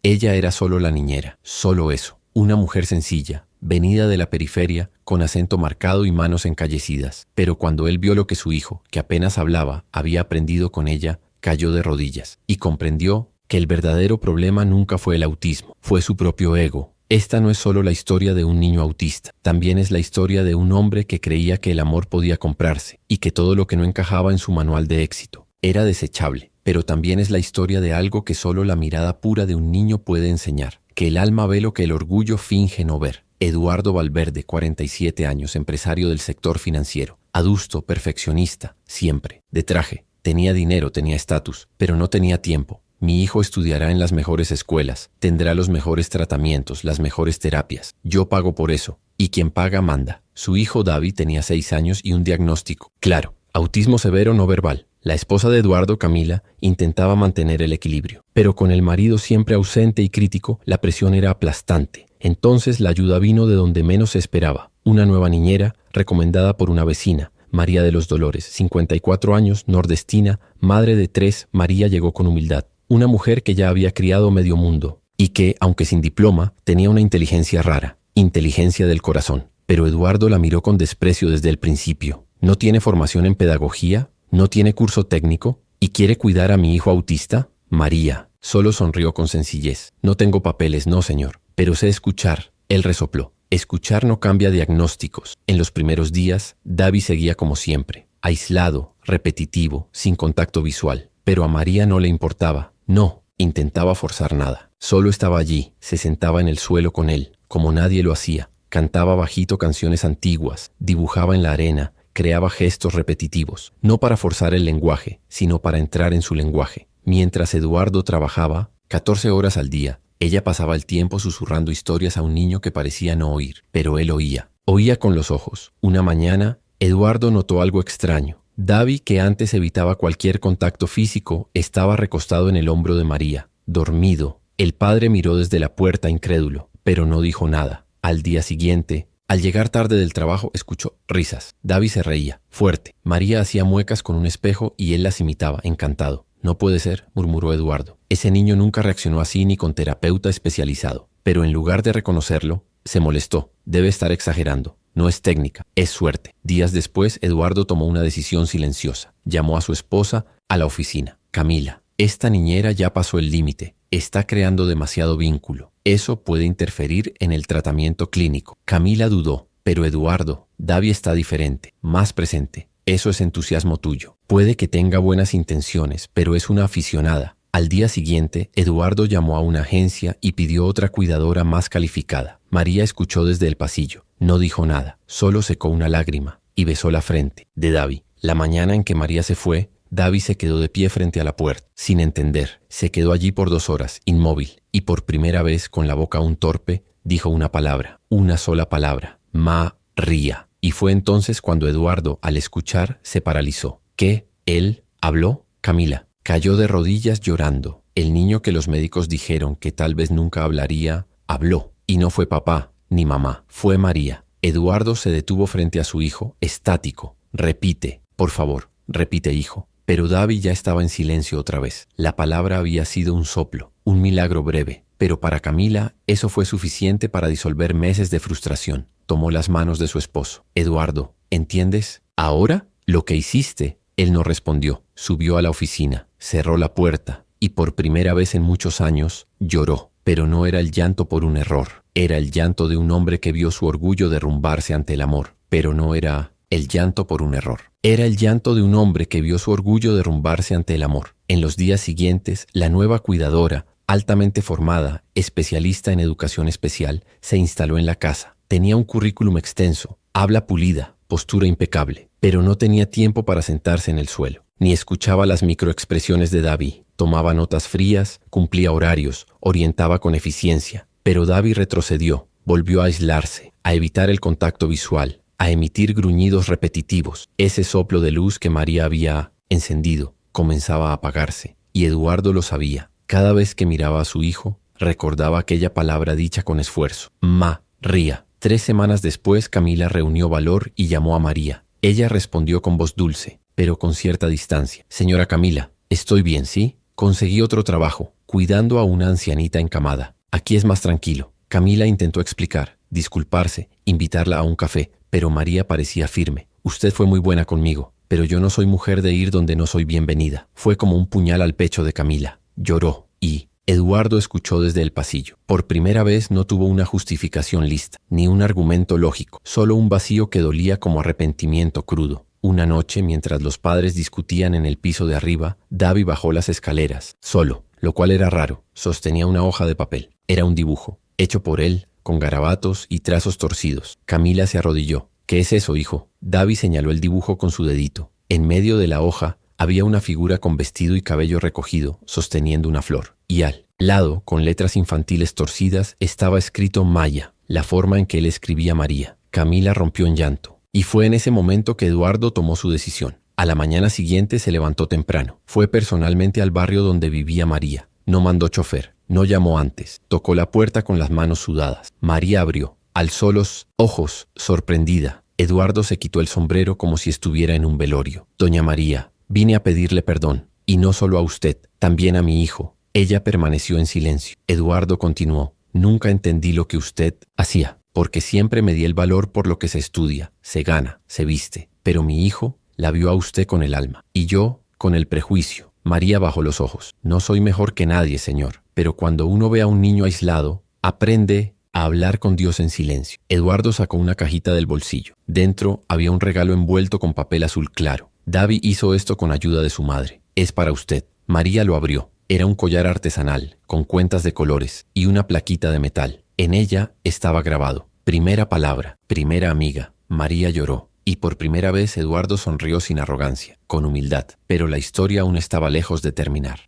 Ella era solo la niñera, solo eso. Una mujer sencilla, venida de la periferia, con acento marcado y manos encallecidas. Pero cuando él vio lo que su hijo, que apenas hablaba, había aprendido con ella, cayó de rodillas y comprendió que el verdadero problema nunca fue el autismo, fue su propio ego. Esta no es solo la historia de un niño autista, también es la historia de un hombre que creía que el amor podía comprarse y que todo lo que no encajaba en su manual de éxito era desechable. Pero también es la historia de algo que solo la mirada pura de un niño puede enseñar, que el alma ve lo que el orgullo finge no ver. Eduardo Valverde, 47 años, empresario del sector financiero, adusto, perfeccionista, siempre, de traje. Tenía dinero, tenía estatus, pero no tenía tiempo. Mi hijo estudiará en las mejores escuelas, tendrá los mejores tratamientos, las mejores terapias. Yo pago por eso, y quien paga manda. Su hijo David tenía 6 años y un diagnóstico. Claro, autismo severo no verbal. La esposa de Eduardo, Camila, intentaba mantener el equilibrio, pero con el marido siempre ausente y crítico, la presión era aplastante. Entonces la ayuda vino de donde menos se esperaba. Una nueva niñera, recomendada por una vecina, María de los Dolores, 54 años, nordestina, madre de 3, María llegó con humildad. Una mujer que ya había criado medio mundo y que, aunque sin diploma, tenía una inteligencia rara, inteligencia del corazón. Pero Eduardo la miró con desprecio desde el principio. ¿No tiene formación en pedagogía? ¿No tiene curso técnico? ¿Y quiere cuidar a mi hijo autista? María solo sonrió con sencillez. No tengo papeles, no, señor, pero sé escuchar. Él resopló. Escuchar no cambia diagnósticos. En los primeros días, David seguía como siempre, aislado, repetitivo, sin contacto visual. Pero a María no le importaba. No intentaba forzar nada. Solo estaba allí, se sentaba en el suelo con él, como nadie lo hacía. Cantaba bajito canciones antiguas, dibujaba en la arena, creaba gestos repetitivos, no para forzar el lenguaje, sino para entrar en su lenguaje. Mientras Eduardo trabajaba 14 horas al día, ella pasaba el tiempo susurrando historias a un niño que parecía no oír, pero él oía. Oía con los ojos. Una mañana, Eduardo notó algo extraño. David, que antes evitaba cualquier contacto físico, estaba recostado en el hombro de María, dormido. El padre miró desde la puerta incrédulo, pero no dijo nada. Al día siguiente, al llegar tarde del trabajo, escuchó risas. David se reía, fuerte. María hacía muecas con un espejo y él las imitaba, encantado. No puede ser, murmuró Eduardo. Ese niño nunca reaccionó así ni con terapeuta especializado. Pero en lugar de reconocerlo, se molestó. Debe estar exagerando. No es técnica, es suerte. Días después, Eduardo tomó una decisión silenciosa. Llamó a su esposa a la oficina. Camila, esta niñera ya pasó el límite. Está creando demasiado vínculo. Eso puede interferir en el tratamiento clínico. Camila dudó, pero Eduardo, David está diferente, más presente. Eso es entusiasmo tuyo. Puede que tenga buenas intenciones, pero es una aficionada. Al día siguiente, Eduardo llamó a una agencia y pidió otra cuidadora más calificada. María escuchó desde el pasillo. No dijo nada, solo secó una lágrima y besó la frente de David. La mañana en que María se fue, David se quedó de pie frente a la puerta, sin entender. Se quedó allí por 2 horas, inmóvil, y por primera vez, con la boca aún torpe, dijo una palabra, una sola palabra: María. Y fue entonces cuando Eduardo, al escuchar, se paralizó. ¿Qué? ¿Él habló? Camila cayó de rodillas llorando. El niño que los médicos dijeron que tal vez nunca hablaría, habló. Y no fue papá ni mamá, fue María. Eduardo se detuvo frente a su hijo, estático. Repite, por favor, repite, hijo. Pero David ya estaba en silencio otra vez. La palabra había sido un soplo, un milagro breve. Pero para Camila, eso fue suficiente para disolver meses de frustración. Tomó las manos de su esposo. Eduardo, ¿entiendes? ¿Ahora? Lo que hiciste. Él no respondió. Subió a la oficina, cerró la puerta y por primera vez en muchos años lloró. Pero no era el llanto por un error. Era el llanto de un hombre que vio su orgullo derrumbarse ante el amor. Pero no era el llanto por un error. Era el llanto de un hombre que vio su orgullo derrumbarse ante el amor. En los días siguientes, la nueva cuidadora, altamente formada, especialista en educación especial, se instaló en la casa. Tenía un currículum extenso, habla pulida, postura impecable, pero no tenía tiempo para sentarse en el suelo, ni escuchaba las microexpresiones de David. Tomaba notas frías, cumplía horarios, orientaba con eficiencia. Pero David retrocedió, volvió a aislarse, a evitar el contacto visual, a emitir gruñidos repetitivos. Ese soplo de luz que María había encendido comenzaba a apagarse, y Eduardo lo sabía. Cada vez que miraba a su hijo, recordaba aquella palabra dicha con esfuerzo: María. 3 semanas después, Camila reunió valor y llamó a María. Ella respondió con voz dulce, pero con cierta distancia: Señora Camila, estoy bien, ¿sí? Conseguí otro trabajo. cuidando a una ancianita encamada. Aquí es más tranquilo. Camila intentó explicar, disculparse, invitarla a un café, pero María parecía firme. Usted fue muy buena conmigo, pero yo no soy mujer de ir donde no soy bienvenida. Fue como un puñal al pecho de Camila. Lloró y Eduardo escuchó desde el pasillo. Por primera vez no tuvo una justificación lista, ni un argumento lógico, solo un vacío que dolía como arrepentimiento crudo. Una noche, mientras los padres discutían en el piso de arriba, Davi bajó las escaleras, solo, lo cual era raro. Sostenía una hoja de papel. Era un dibujo, hecho por él, con garabatos y trazos torcidos. Camila se arrodilló. ¿Qué es eso, hijo? Davi señaló el dibujo con su dedito. En medio de la hoja había una figura con vestido y cabello recogido, sosteniendo una flor. Y al lado, con letras infantiles torcidas, estaba escrito Maya, la forma en que él escribía María. Camila rompió en llanto. Y fue en ese momento que Eduardo tomó su decisión. A la mañana siguiente se levantó temprano. Fue personalmente al barrio donde vivía María. No mandó chofer. No llamó antes. Tocó la puerta con las manos sudadas. María abrió. Alzó los ojos, sorprendida. Eduardo se quitó el sombrero como si estuviera en un velorio. Doña María, vine a pedirle perdón. Y no solo a usted, también a mi hijo. Ella permaneció en silencio. Eduardo continuó. Nunca entendí lo que usted hacía, porque siempre me di el valor por lo que se estudia, se gana, se viste. Pero mi hijo la vio a usted con el alma, y yo con el prejuicio. María bajó los ojos. No soy mejor que nadie, señor, pero cuando uno ve a un niño aislado, aprende a hablar con Dios en silencio. Eduardo sacó una cajita del bolsillo. Dentro había un regalo envuelto con papel azul claro. Davi hizo esto con ayuda de su madre. Es para usted. María lo abrió. Era un collar artesanal, con cuentas de colores y una plaquita de metal. En ella estaba grabado: primera palabra, primera amiga. María lloró. Y por primera vez Eduardo sonrió sin arrogancia, con humildad. Pero la historia aún estaba lejos de terminar.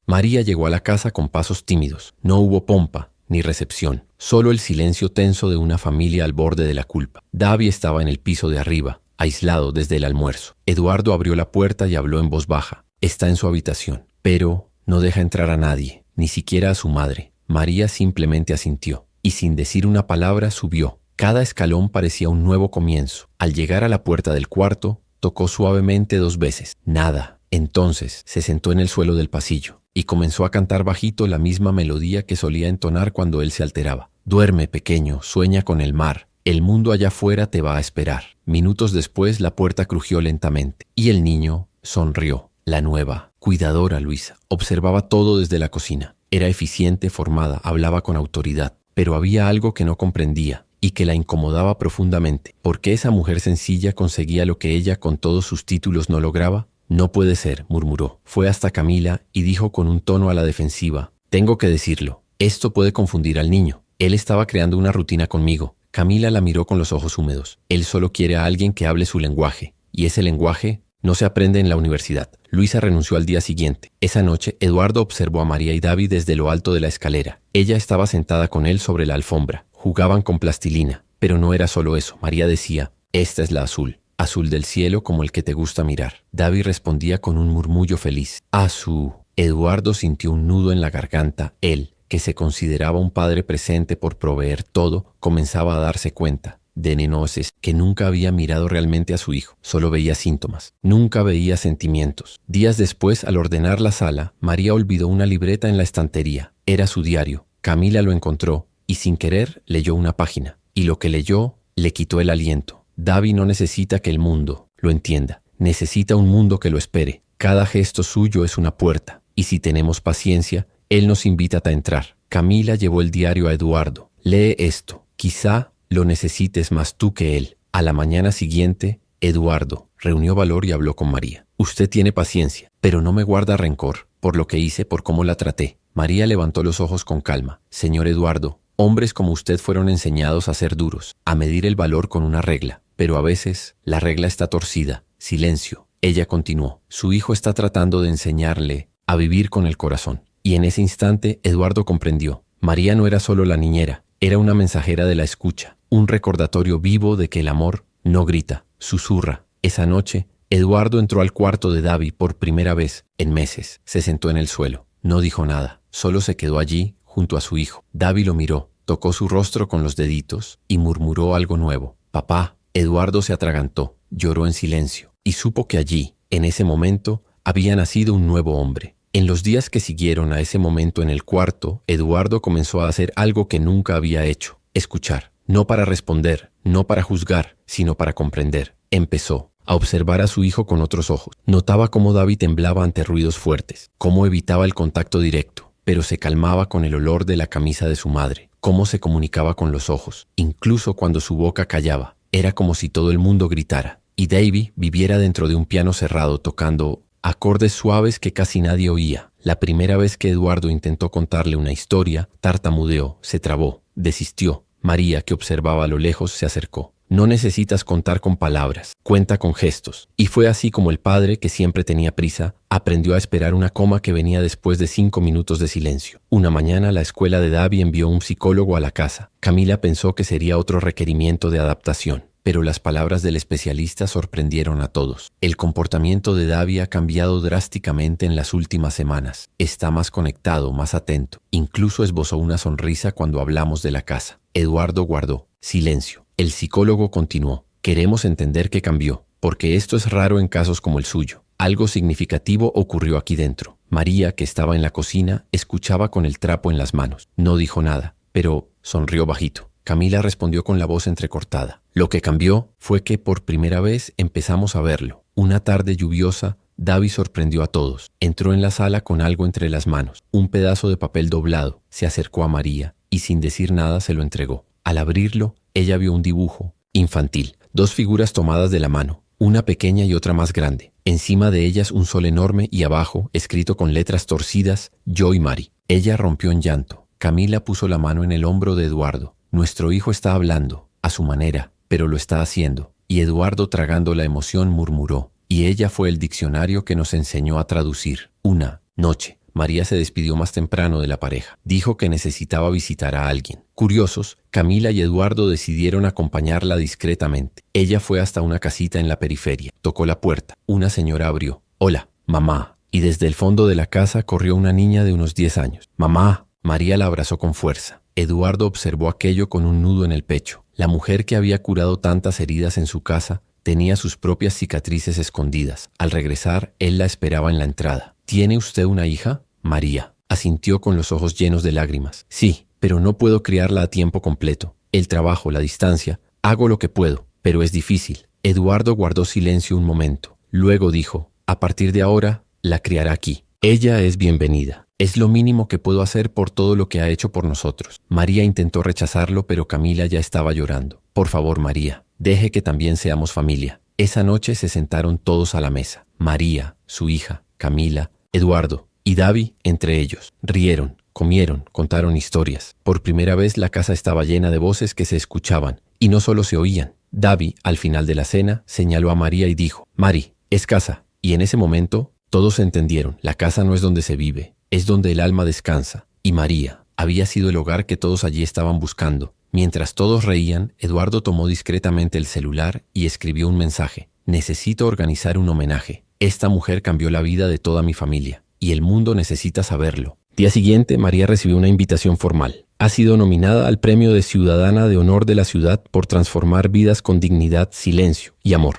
María llegó a la casa con pasos tímidos. No hubo pompa ni recepción, solo el silencio tenso de una familia al borde de la culpa. Davi estaba en el piso de arriba, aislado desde el almuerzo. Eduardo abrió la puerta y habló en voz baja. Está en su habitación, pero no deja entrar a nadie, ni siquiera a su madre. María simplemente asintió, y sin decir una palabra subió. Cada escalón parecía un nuevo comienzo. Al llegar a la puerta del cuarto, tocó suavemente 2 veces. Nada. Entonces se sentó en el suelo del pasillo y comenzó a cantar bajito la misma melodía que solía entonar cuando él se alteraba. Duerme, pequeño, sueña con el mar. El mundo allá afuera te va a esperar. Minutos después la puerta crujió lentamente y el niño sonrió. La nueva, cuidadora Luisa observaba todo desde la cocina. Era eficiente, formada, hablaba con autoridad, pero había algo que no comprendía y que la incomodaba profundamente. ¿Por qué esa mujer sencilla conseguía lo que ella con todos sus títulos no lograba? No puede ser, murmuró. Fue hasta Camila y dijo con un tono a la defensiva: tengo que decirlo, esto puede confundir al niño. Él estaba creando una rutina conmigo. Camila la miró con los ojos húmedos. Él solo quiere a alguien que hable su lenguaje, y ese lenguaje no se aprende en la universidad. Luisa renunció al día siguiente. Esa noche, Eduardo observó a María y Davi desde lo alto de la escalera. Ella estaba sentada con él sobre la alfombra. Jugaban con plastilina, pero no era solo eso. María decía: esta es la azul, azul del cielo como el que te gusta mirar. Davi respondía con un murmullo feliz: azul. Eduardo sintió un nudo en la garganta. Él, que se consideraba un padre presente por proveer todo, comenzaba a darse cuenta de Nenoces que nunca había mirado realmente a su hijo. Solo veía síntomas. Nunca veía sentimientos. Días después, al ordenar la sala, María olvidó una libreta en la estantería. Era su diario. Camila lo encontró y sin querer leyó una página. Y lo que leyó le quitó el aliento. Davi no necesita que el mundo lo entienda. Necesita un mundo que lo espere. Cada gesto suyo es una puerta. Y si tenemos paciencia, él nos invita a entrar. Camila llevó el diario a Eduardo. Lee esto. Quizá lo necesites más tú que él. A la mañana siguiente, Eduardo reunió valor y habló con María. Usted tiene paciencia, pero no me guarda rencor por lo que hice, por cómo la traté. María levantó los ojos con calma. Señor Eduardo, hombres como usted fueron enseñados a ser duros, a medir el valor con una regla, pero a veces la regla está torcida. Silencio. Ella continuó. Su hijo está tratando de enseñarle a vivir con el corazón. Y en ese instante, Eduardo comprendió. María no era solo la niñera, era una mensajera de la escucha, un recordatorio vivo de que el amor no grita, susurra. Esa noche, Eduardo entró al cuarto de Davi por primera vez en meses. Se sentó en el suelo. No dijo nada, solo se quedó allí junto a su hijo. Davi lo miró, tocó su rostro con los deditos y murmuró algo nuevo. Papá. Eduardo se atragantó, lloró en silencio y supo que allí, en ese momento, había nacido un nuevo hombre. En los días que siguieron a ese momento en el cuarto, Eduardo comenzó a hacer algo que nunca había hecho: escuchar. No para responder, no para juzgar, sino para comprender. Empezó a observar a su hijo con otros ojos. Notaba cómo Davi temblaba ante ruidos fuertes, cómo evitaba el contacto directo, pero se calmaba con el olor de la camisa de su madre, cómo se comunicaba con los ojos, incluso cuando su boca callaba. Era como si todo el mundo gritara, y Davy viviera dentro de un piano cerrado tocando acordes suaves que casi nadie oía. La primera vez que Eduardo intentó contarle una historia, tartamudeó, se trabó, desistió. María, que observaba a lo lejos, se acercó. No necesitas contar con palabras, cuenta con gestos. Y fue así como el padre, que siempre tenía prisa, aprendió a esperar una coma que venía después de 5 minutos de silencio. Una mañana la escuela de Davy envió un psicólogo a la casa. Camila pensó que sería otro requerimiento de adaptación, pero las palabras del especialista sorprendieron a todos. El comportamiento de Davy ha cambiado drásticamente en las últimas semanas. Está más conectado, más atento. Incluso esbozó una sonrisa cuando hablamos de la casa. Eduardo guardó silencio. El psicólogo continuó: queremos entender qué cambió, porque esto es raro en casos como el suyo. Algo significativo ocurrió aquí dentro. María, que estaba en la cocina, escuchaba con el trapo en las manos. No dijo nada, pero sonrió bajito. Camila respondió con la voz entrecortada. Lo que cambió fue que por primera vez empezamos a verlo. Una tarde lluviosa, Davy sorprendió a todos. Entró en la sala con algo entre las manos, un pedazo de papel doblado. Se acercó a María y sin decir nada se lo entregó. Al abrirlo, ella vio un dibujo infantil, 2 figuras tomadas de la mano, una pequeña y otra más grande. Encima de ellas un sol enorme y abajo, escrito con letras torcidas, yo y Mari. Ella rompió en llanto. Camila puso la mano en el hombro de Eduardo. Nuestro hijo está hablando, a su manera, pero lo está haciendo. Y Eduardo, tragando la emoción, murmuró: y ella fue el diccionario que nos enseñó a traducir. Una noche, María se despidió más temprano de la pareja. Dijo que necesitaba visitar a alguien. Curiosos, Camila y Eduardo decidieron acompañarla discretamente. Ella fue hasta una casita en la periferia. Tocó la puerta. Una señora abrió. «Hola, mamá». Y desde el fondo de la casa corrió una niña de unos 10 años. «Mamá». María la abrazó con fuerza. Eduardo observó aquello con un nudo en el pecho. La mujer que había curado tantas heridas en su casa tenía sus propias cicatrices escondidas. Al regresar, él la esperaba en la entrada. «¿Tiene usted una hija?» María asintió con los ojos llenos de lágrimas. «Sí, pero no puedo criarla a tiempo completo. El trabajo, la distancia, hago lo que puedo, pero es difícil». Eduardo guardó silencio un momento. Luego dijo: «A partir de ahora, la criará aquí. Ella es bienvenida. Es lo mínimo que puedo hacer por todo lo que ha hecho por nosotros». María intentó rechazarlo, pero Camila ya estaba llorando. «Por favor, María, deje que también seamos familia». Esa noche se sentaron todos a la mesa. María, su hija, Camila, Eduardo y Davy entre ellos. Rieron, comieron, contaron historias. Por primera vez la casa estaba llena de voces que se escuchaban, y no solo se oían. Davy, al final de la cena, señaló a María y dijo: «Mari, es casa». Y en ese momento todos entendieron: la casa no es donde se vive, es donde el alma descansa. Y María había sido el hogar que todos allí estaban buscando. Mientras todos reían, Eduardo tomó discretamente el celular y escribió un mensaje: «Necesito organizar un homenaje. Esta mujer cambió la vida de toda mi familia, y el mundo necesita saberlo». Día siguiente, María recibió una invitación formal. Ha sido nominada al Premio de Ciudadana de Honor de la ciudad por transformar vidas con dignidad, silencio y amor.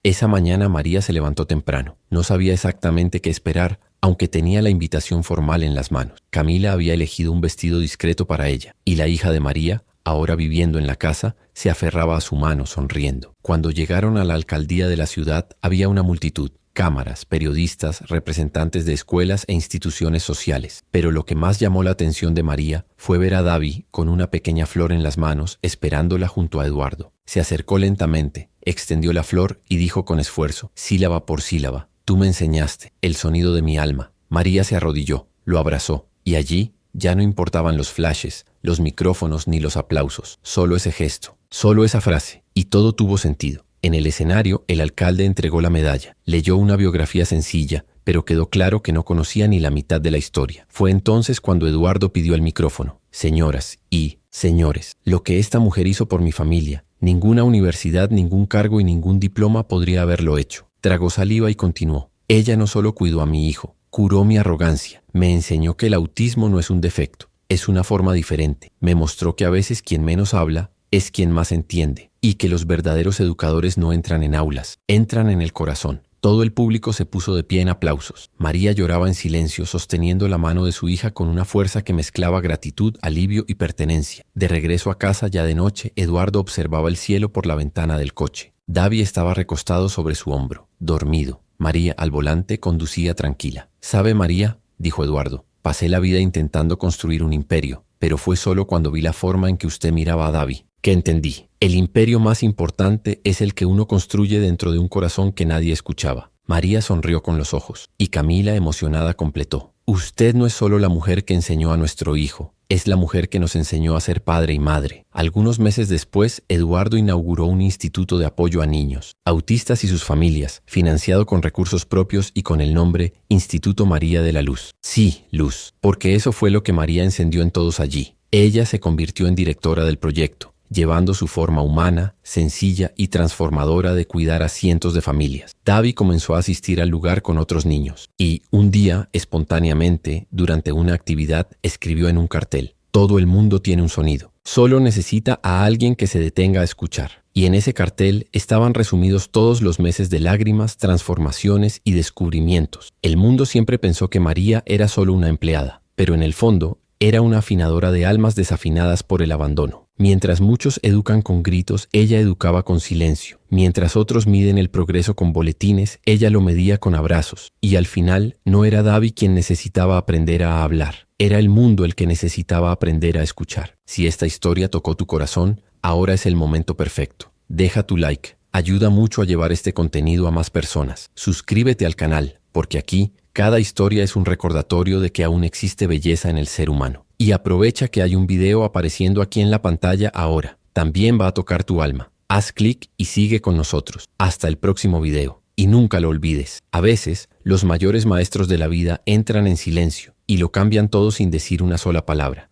Esa mañana María se levantó temprano. No sabía exactamente qué esperar, aunque tenía la invitación formal en las manos. Camila había elegido un vestido discreto para ella, y la hija de María, ahora viviendo en la casa, se aferraba a su mano sonriendo. Cuando llegaron a la alcaldía de la ciudad, había una multitud: cámaras, periodistas, representantes de escuelas e instituciones sociales. Pero lo que más llamó la atención de María fue ver a Davy con una pequeña flor en las manos, esperándola junto a Eduardo. Se acercó lentamente, extendió la flor y dijo con esfuerzo, sílaba por sílaba: «Tú me enseñaste el sonido de mi alma». María se arrodilló, lo abrazó, y allí ya no importaban los flashes, los micrófonos ni los aplausos. Solo ese gesto, solo esa frase, y todo tuvo sentido. En el escenario, el alcalde entregó la medalla. Leyó una biografía sencilla, pero quedó claro que no conocía ni la mitad de la historia. Fue entonces cuando Eduardo pidió el micrófono. «Señoras y señores, lo que esta mujer hizo por mi familia, ninguna universidad, ningún cargo y ningún diploma podría haberlo hecho». Tragó saliva y continuó: «Ella no solo cuidó a mi hijo, curó mi arrogancia, me enseñó que el autismo no es un defecto, es una forma diferente. Me mostró que a veces quien menos habla es quien más entiende, y que los verdaderos educadores no entran en aulas, entran en el corazón». Todo el público se puso de pie en aplausos. María lloraba en silencio, sosteniendo la mano de su hija con una fuerza que mezclaba gratitud, alivio y pertenencia. De regreso a casa, ya de noche, Eduardo observaba el cielo por la ventana del coche. Davi estaba recostado sobre su hombro, dormido. María, al volante, conducía tranquila. «¿Sabe, María?», dijo Eduardo, «pasé la vida intentando construir un imperio, pero fue solo cuando vi la forma en que usted miraba a Davi que entendí. El imperio más importante es el que uno construye dentro de un corazón que nadie escuchaba». María sonrió con los ojos, y Camila, emocionada, completó: «Usted no es solo la mujer que enseñó a nuestro hijo, es la mujer que nos enseñó a ser padre y madre». Algunos meses después, Eduardo inauguró un instituto de apoyo a niños, autistas y sus familias, financiado con recursos propios y con el nombre Instituto María de la Luz. Sí, luz, porque eso fue lo que María encendió en todos allí. Ella se convirtió en directora del proyecto, llevando su forma humana, sencilla y transformadora de cuidar a cientos de familias. Davi comenzó a asistir al lugar con otros niños y, un día, espontáneamente, durante una actividad, escribió en un cartel: «Todo el mundo tiene un sonido. Solo necesita a alguien que se detenga a escuchar». Y en ese cartel estaban resumidos todos los meses de lágrimas, transformaciones y descubrimientos. El mundo siempre pensó que María era solo una empleada, pero en el fondo era una afinadora de almas desafinadas por el abandono. Mientras muchos educan con gritos, ella educaba con silencio. Mientras otros miden el progreso con boletines, ella lo medía con abrazos. Y al final, no era Davi quien necesitaba aprender a hablar. Era el mundo el que necesitaba aprender a escuchar. Si esta historia tocó tu corazón, ahora es el momento perfecto. Deja tu like. Ayuda mucho a llevar este contenido a más personas. Suscríbete al canal, porque aquí cada historia es un recordatorio de que aún existe belleza en el ser humano. Y aprovecha que hay un video apareciendo aquí en la pantalla ahora. También va a tocar tu alma. Haz clic y sigue con nosotros. Hasta el próximo video. Y nunca lo olvides. A veces, los mayores maestros de la vida entran en silencio y lo cambian todo sin decir una sola palabra.